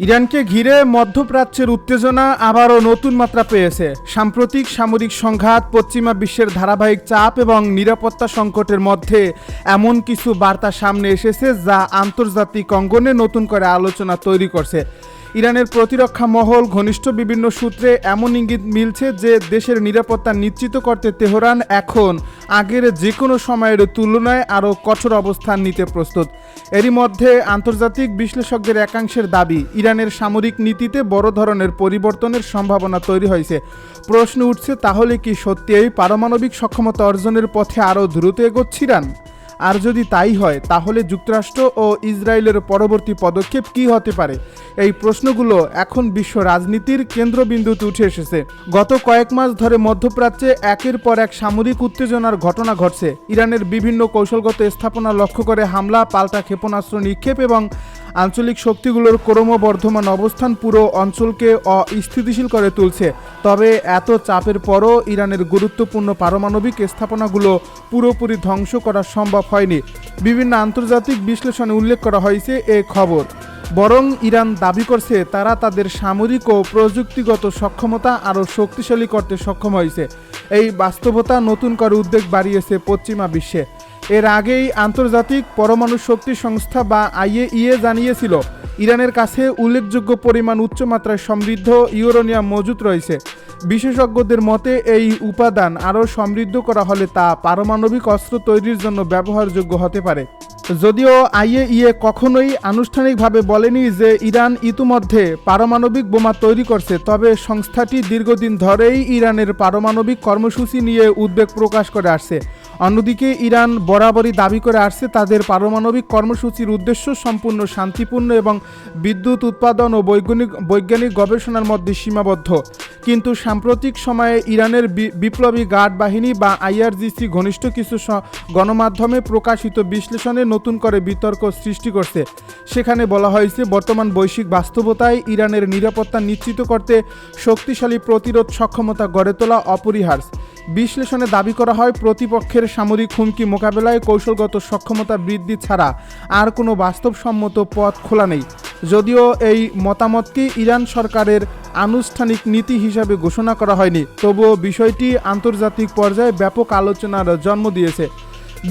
ইরানকে ঘিরে মধ্যপ্রাচ্যের উত্তেজনা আবারও নতুন মাত্রা পেয়েছে। সাম্প্রতিক সামরিক সংঘাত, পশ্চিমা বিশ্বের ধারাবাহিক চাপ এবং নিরাপত্তা সংকটের মধ্যে এমন কিছু বার্তা সামনে এসেছে যা আন্তর্জাতিক অঙ্গনে নতুন করে আলোচনা তৈরি করছে। ইরানের প্রতিরক্ষা মহল ঘনিষ্ঠ বিভিন্ন সূত্রে এমন ইঙ্গিত মিলছে যে দেশের নিরাপত্তা নিশ্চিত করতে তেহরান এখন আগের যে কোনো সময়ের তুলনায় আরও কঠোর অবস্থান নিতে প্রস্তুত। এরই মধ্যে আন্তর্জাতিক বিশ্লেষকদের একাংশের দাবি, ইরানের সামরিক নীতিতে বড় ধরনের পরিবর্তনের সম্ভাবনা তৈরি হয়েছে। প্রশ্ন উঠছে, তাহলে কি সত্যিই পারমাণবিক সক্ষমতা অর্জনের পথে আরও দ্রুত এগোচ্ছে ইরান? আর যদি তাই হয়, তাহলে যুক্তরাষ্ট্র ও ইসরায়েলের পরবর্তী পদক্ষেপ কী হতে পারে? এই প্রশ্নগুলো এখন বিশ্ব রাজনীতির কেন্দ্রবিন্দুতে উঠে এসেছে। গত কয়েক মাস ধরে মধ্যপ্রাচ্যে একের পর এক সামরিক উত্তেজনার ঘটনা ঘটছে। ইরানের বিভিন্ন কৌশলগত স্থাপনা লক্ষ্য করে হামলা, পাল্টা ক্ষেপণাস্ত্র নিক্ষেপ এবং আঞ্চলিক শক্তিগুলোর ক্রমবর্ধমান অবস্থান পুরো অঞ্চলকে অস্থিতিশীল করে তুলছে। তবে এত চাপের পরও ইরানের গুরুত্বপূর্ণ পারমাণবিক স্থাপনাগুলো পুরোপুরি ধ্বংস করা সম্ভব হয়নি। বিভিন্ন আন্তর্জাতিক বিশ্লেষণে উল্লেখ করা হয়েছে এ খবর। বরং ইরান দাবি করছে তারা তাদের সামরিক ও প্রযুক্তিগত সক্ষমতা আরও শক্তিশালী করতে সক্ষম হয়েছে। এই বাস্তবতা নতুন করে উদ্বেগ বাড়িয়েছে পশ্চিমা বিশ্বে। এর আগেই আন্তর্জাতিক পরমাণু শক্তি সংস্থা বা IAEA জানিয়েছিল ইরানের কাছে উল্লেখযোগ্য পরিমাণ উচ্চমাত্রায় সমৃদ্ধ ইউরেনিয়াম মজুত রয়েছে। বিশেষজ্ঞদের মতে এই উপাদান আরও সমৃদ্ধ করা হলে তা পারমাণবিক অস্ত্র তৈরির জন্য ব্যবহারযোগ্য হতে পারে। যদিও IAEA কখনোই আনুষ্ঠানিকভাবে বলেনি যে ইরান ইতিমধ্যে পারমাণবিক বোমা তৈরি করছে, তবে সংস্থাটি দীর্ঘদিন ধরেই ইরানের পারমাণবিক কর্মসূচি নিয়ে উদ্বেগ প্রকাশ করে আসছে। অন্যদিকে ইরান বরাবরই দাবি করে আসছে তাদের পারমাণবিক কর্মসূচির উদ্দেশ্য সম্পূর্ণ শান্তিপূর্ণ এবং বিদ্যুৎ উৎপাদন ও বৈজ্ঞানিক গবেষণার মধ্যে সীমাবদ্ধ। কিন্তু সাম্প্রতিক সময়ে ইরানের বিপ্লবী গার্ড বাহিনী বা IRGC ঘনিষ্ঠ কিছু গণমাধ্যমে প্রকাশিত বিশ্লেষণে নতুন করে বিতর্ক সৃষ্টি করছে। সেখানে বলা হয়েছে বর্তমান বৈশ্বিক বাস্তবতায় ইরানের নিরাপত্তা নিশ্চিত করতে শক্তিশালী প্রতিরোধ সক্ষমতা গড়ে তোলা অপরিহার্য। বিশ্লেষণে দাবি করা হয় প্রতিপক্ষের সামরিক হুমকি মোকাবেলায় কৌশলগত সক্ষমতা বৃদ্ধি ছাড়া আর কোনো বাস্তবসম্মত পথ খোলা নেই। যদিও এই মতামতকে ইরান সরকারের আনুষ্ঠানিক নীতি হিসাবে ঘোষণা করা হয়নি, তবুও বিষয়টি আন্তর্জাতিক পর্যায়ে ব্যাপক আলোচনার জন্ম দিয়েছে।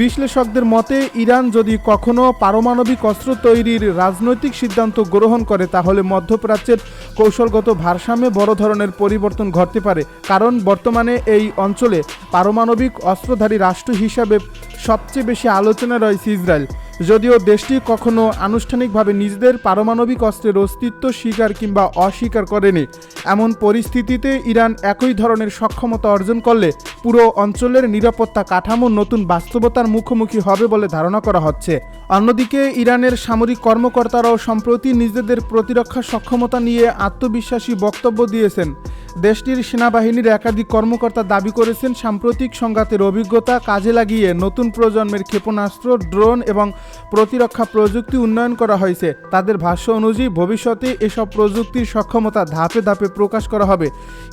বিশ্লেষকদের মতে ইরান যদি কখনো পারমাণবিক অস্ত্র তৈরির রাজনৈতিক সিদ্ধান্ত গ্রহণ করে, তাহলে মধ্যপ্রাচ্যের কৌশলগত ভারসাম্যে বড় ধরনের পরিবর্তন ঘটতে পারে। কারণ বর্তমানে এই অঞ্চলে পারমাণবিক অস্ত্রধারী রাষ্ট্র হিসাবে সবচেয়ে বেশি আলোচনা রয়েছে ইসরায়েল। যদিও দেশটি কখনো আনুষ্ঠানিকভাবে নিজেদের পারমাণবিক অস্ত্রের অস্তিত্ব স্বীকার কিংবা অস্বীকার করেনি। এমন পরিস্থিতিতে ইরান একই ধরনের সক্ষমতা অর্জন করলে পুরো অঞ্চলের নিরাপত্তা কাঠামো নতুন বাস্তবতার মুখোমুখি হবে বলে ধারণা করা হচ্ছে। অন্যদিকে ইরানের সামরিক কর্মকর্তারাও সম্প্রতি নিজেদের প্রতিরক্ষা সক্ষমতা নিয়ে আত্মবিশ্বাসী বক্তব্য দিয়েছেন। দেশটির সেনাবাহিনীর একাধিক কর্মকর্তা দাবি করেছেন সাম্প্রতিক সংঘাতের অভিজ্ঞতা কাজে লাগিয়ে নতুন প্রজন্মের ক্ষেপণাস্ত্র, ড্রোন এবং প্রতিরক্ষা প্রযুক্তি উন্নয়ন করা হয়েছে। তাদের ভাষ্য অনুযায়ী ভবিষ্যতে এসব প্রযুক্তির সক্ষমতা ধাপে ধাপে প্রকাশ করা হবে।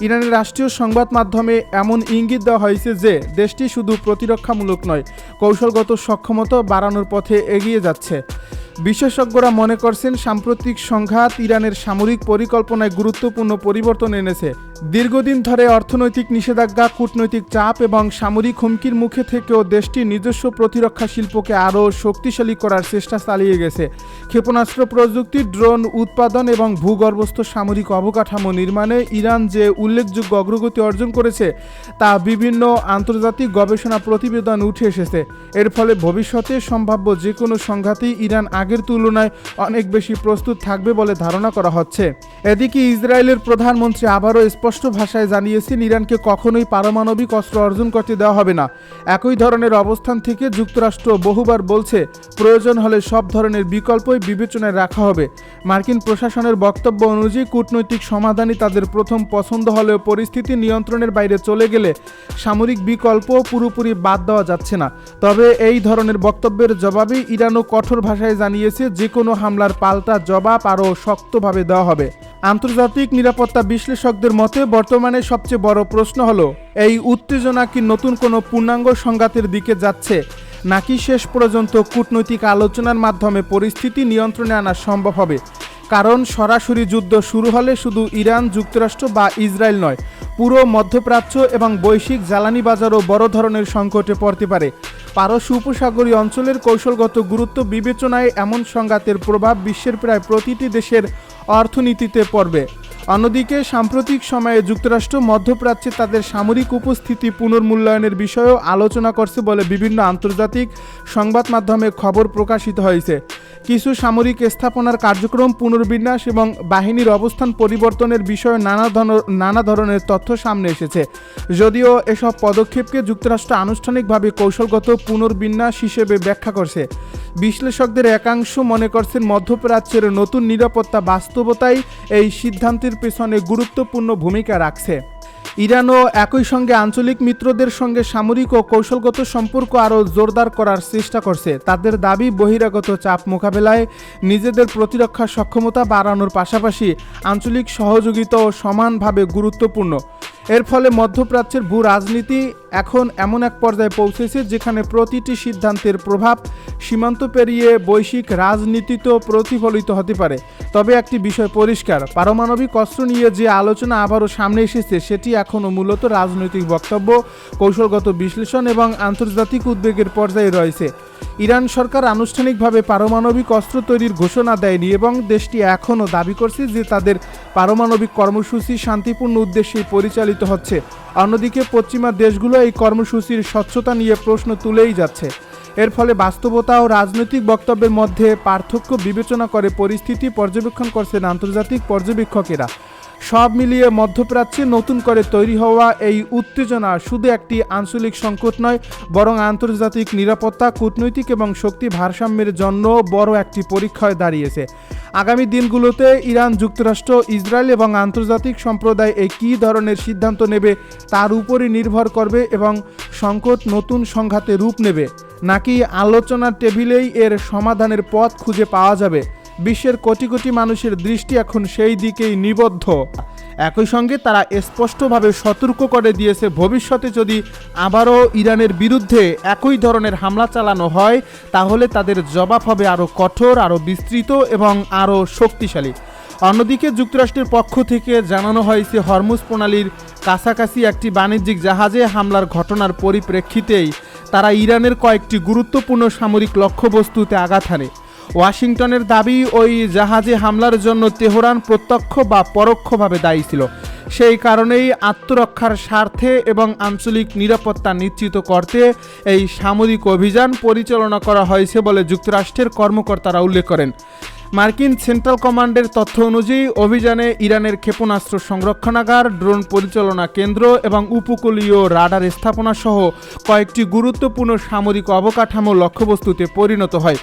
ইরানের রাষ্ট্রীয় সংবাদ মাধ্যমে এমন ইঙ্গিত দেওয়া হয়েছে যে দেশটি শুধু প্রতিরক্ষামূলক নয়, কৌশলগত সক্ষমতা বাড়ানোর পথে এগিয়ে যাচ্ছে। বিশেষজ্ঞরা মনে করছেন সাম্প্রতিক সংঘাত ইরানের সামরিক পরিকল্পনায় গুরুত্বপূর্ণ পরিবর্তন এনেছে। দীর্ঘদিন ধরে অর্থনৈতিক নিষেধাজ্ঞা, কূটনৈতিক চাপ এবং সামরিক হুমকির মুখে থেকেও দেশটি নিজস্ব প্রতিরক্ষা শিল্পকে আরও শক্তিশালী করার চেষ্টা চালিয়ে গেছে। ক্ষেপণাস্ত্র প্রযুক্তি, ড্রোন উৎপাদন এবং ভূগর্ভস্থ সামরিক অবকাঠামো নির্মাণে ইরান যে উল্লেখযোগ্য অগ্রগতি অর্জন করেছে তা বিভিন্ন আন্তর্জাতিক গবেষণা প্রতিবেদন উঠে এসেছে। এর ফলে ভবিষ্যতে সম্ভাব্য যে কোনো সংঘাতেই ইরান আগের তুলনায় অনেক বেশি প্রস্তুত থাকবে বলে ধারণা করা হচ্ছে। এদিকে ইসরায়েলের প্রধানমন্ত্রী আবারও স্পষ্ট ভাষায় জানিয়েছেন ইরানকে কখনোই পারমাণবিক অস্ত্র অর্জন করতে দেওয়া হবে না। একই ধরনের অবস্থান থেকে যুক্তরাষ্ট্র বহুবার বলছে প্রয়োজন হলে সব ধরনের বিকল্পই বিবেচনায় রাখা হবে। মার্কিন প্রশাসনের বক্তব্য অনুযায়ী কূটনৈতিক সমাধানই তাদের প্রথম পছন্দ হলেও পরিস্থিতি নিয়ন্ত্রণের বাইরে চলে গেলে সামরিক বিকল্প পুরোপুরি বাদ দেওয়া যাচ্ছে না। তবে এই ধরনের বক্তব্যের জবাবে ইরানও কঠোর ভাষায় জানিয়েছে যে কোনো হামলার পাল্টা জবাব আরও শক্তভাবে দেওয়া হবে। আন্তর্জাতিক নিরাপত্তা বিশ্লেষকদের মতে বর্তমানে সবচেয়ে বড় প্রশ্ন হলো এই উত্তেজনা কি নতুন কোনো পূর্ণাঙ্গ সংঘাতের দিকে যাচ্ছে, নাকি শেষ পর্যন্ত কূটনৈতিক আলোচনার মাধ্যমে পরিস্থিতি নিয়ন্ত্রণে আনা সম্ভব হবে। কারণ সরাসরি যুদ্ধ শুরু হলে শুধু ইরান, যুক্তরাষ্ট্র বা ইসরায়েল নয়, পুরো মধ্যপ্রাচ্য এবং বৈশ্বিক জ্বালানি বাজারও বড় ধরনের সংকটে পড়তে পারে। পারস্য উপসাগরীয় অঞ্চলের কৌশলগত গুরুত্ব বিবেচনায় এমন সংঘাতের প্রভাব বিশ্বের প্রায় প্রতিটি দেশের অর্থনীতিতে পড়বে। অন্যদিকে সাম্প্রতিক সময়ে যুক্তরাষ্ট্র মধ্যপ্রাচ্যে তাদের সামরিক উপস্থিতি পুনর্মূল্যায়নের বিষয়েও আলোচনা করছে বলে বিভিন্ন আন্তর্জাতিক সংবাদ মাধ্যমে খবর প্রকাশিত হয়েছে। কিছু সামরিক স্থাপনার কার্যক্রম পুনর্বিন্যাস এবং বাহিনীর অবস্থান পরিবর্তনের বিষয়ে নানা ধরনের তথ্য সামনে এসেছে। যদিও এসব পদক্ষেপকে যুক্তরাষ্ট্র আনুষ্ঠানিকভাবে কৌশলগত পুনর্বিন্যাস হিসেবে ব্যাখ্যা করছে, বিশ্লেষকদের একাংশ মনে করছেন মধ্যপ্রাচ্যের নতুন নিরাপত্তা বাস্তবতাই এই সিদ্ধান্তের পেছনে গুরুত্বপূর্ণ ভূমিকা রাখছে। ইরানও একই সঙ্গে আঞ্চলিক মিত্রদের সঙ্গে সামরিক ও কৌশলগত সম্পর্ক আরও জোরদার করার চেষ্টা করছে। তাদের দাবি, বহিরাগত চাপ মোকাবেলায় নিজেদের প্রতিরক্ষা সক্ষমতা বাড়ানোর পাশাপাশি আঞ্চলিক সহযোগিতাও সমানভাবে গুরুত্বপূর্ণ। এর ফলে মধ্যপ্রাচ্যের ভূ রাজনীতি এখন এমন এক পর্যায়ে পৌঁছেছে যেখানে প্রতিটি সিদ্ধান্তের প্রভাব সীমান্ত পেরিয়ে বৈশ্বিক রাজনীতিতেও প্রতিফলিত হতে পারে। তবে একটি বিষয় পরিষ্কার, পারমাণবিক অস্ত্র নিয়ে যে আলোচনা আবারও সামনে এসেছে সেটি এখনও মূলত রাজনৈতিক বক্তব্য, কৌশলগত বিশ্লেষণ এবং আন্তর্জাতিক উদ্বেগের পর্যায়ে রয়েছে। ইরান সরকার আনুষ্ঠানিকভাবে পারমাণবিক অস্ত্র তৈরির ঘোষণা দেয়নি এবং দেশটি এখনও দাবি করছে যে তাদের পারমাণবিক কর্মসূচি শান্তিপূর্ণ উদ্দেশ্যেই পরিচালিত হচ্ছে। অন্যদিকে পশ্চিমা দেশগুলো এই কর্মসূচির স্বচ্ছতা নিয়ে প্রশ্ন তুলেই যাচ্ছে। এর ফলে বাস্তবতা ও রাজনৈতিক বক্তব্যের মধ্যে পার্থক্য বিবেচনা করে পরিস্থিতি পর্যবেক্ষণ করছেন আন্তর্জাতিক পর্যবেক্ষকেরা। সব মিলিয়ে মধ্যপ্রাচ্যে নতুন করে তৈরি হওয়া এই উত্তেজনা শুধু একটি আঞ্চলিক সংকট নয়, বরং আন্তর্জাতিক নিরাপত্তা, কূটনৈতিক এবং শক্তি ভারসাম্যের জন্য বড় একটি পরীক্ষায় দাঁড়িয়েছে। আগামী দিনগুলোতে ইরান, যুক্তরাষ্ট্র, ইসরায়েল এবং আন্তর্জাতিক সম্প্রদায় এই কী ধরনের সিদ্ধান্ত নেবে তার উপরই নির্ভর করবে এবং সংকট নতুন সংঘাতে রূপ নেবে, নাকি আলোচনার টেবিলেই এর সমাধানের পথ খুঁজে পাওয়া যাবে। বিশ্বের কোটি কোটি মানুষের দৃষ্টি এখন সেই দিকেই নিবদ্ধ। একই সঙ্গে তারা স্পষ্টভাবে সতর্ক করে দিয়েছে, ভবিষ্যতে যদি আবারও ইরানের বিরুদ্ধে একই ধরনের হামলা চালানো হয় তাহলে তাদের জবাব হবে আরও কঠোর, আরও বিস্তৃত এবং আরও শক্তিশালী। অন্যদিকে যুক্তরাষ্ট্রের পক্ষ থেকে জানানো হয়েছে, হরমুজ প্রণালীর কাছাকাছি একটি বাণিজ্যিক জাহাজে হামলার ঘটনার পরিপ্রেক্ষিতেই তারা ইরানের কয়েকটি গুরুত্বপূর্ণ সামরিক লক্ষ্যবস্তুতে আঘাত হানে। ওয়াশিংটনের দাবি, ওই জাহাজে হামলার জন্য তেহরান প্রত্যক্ষ বা পরোক্ষভাবে দায়ী ছিল। সেই কারণেই আত্মরক্ষার স্বার্থে এবং আঞ্চলিক নিরাপত্তা নিশ্চিত করতে এই সামরিক অভিযান পরিচালনা করা হয়েছে বলে যুক্তরাষ্ট্রের কর্মকর্তারা উল্লেখ করেন। মার্কিন সেন্ট্রাল কমান্ডের তথ্য অনুযায়ী অভিযানে ইরানের ক্ষেপণাস্ত্র সংরক্ষণাগার, ড্রোন পরিচালনা কেন্দ্র এবং উপকূলীয় রাডার স্থাপনা সহ কয়েকটি গুরুত্বপূর্ণ সামরিক অবকাঠামো লক্ষ্যবস্তুতে পরিণত হয়।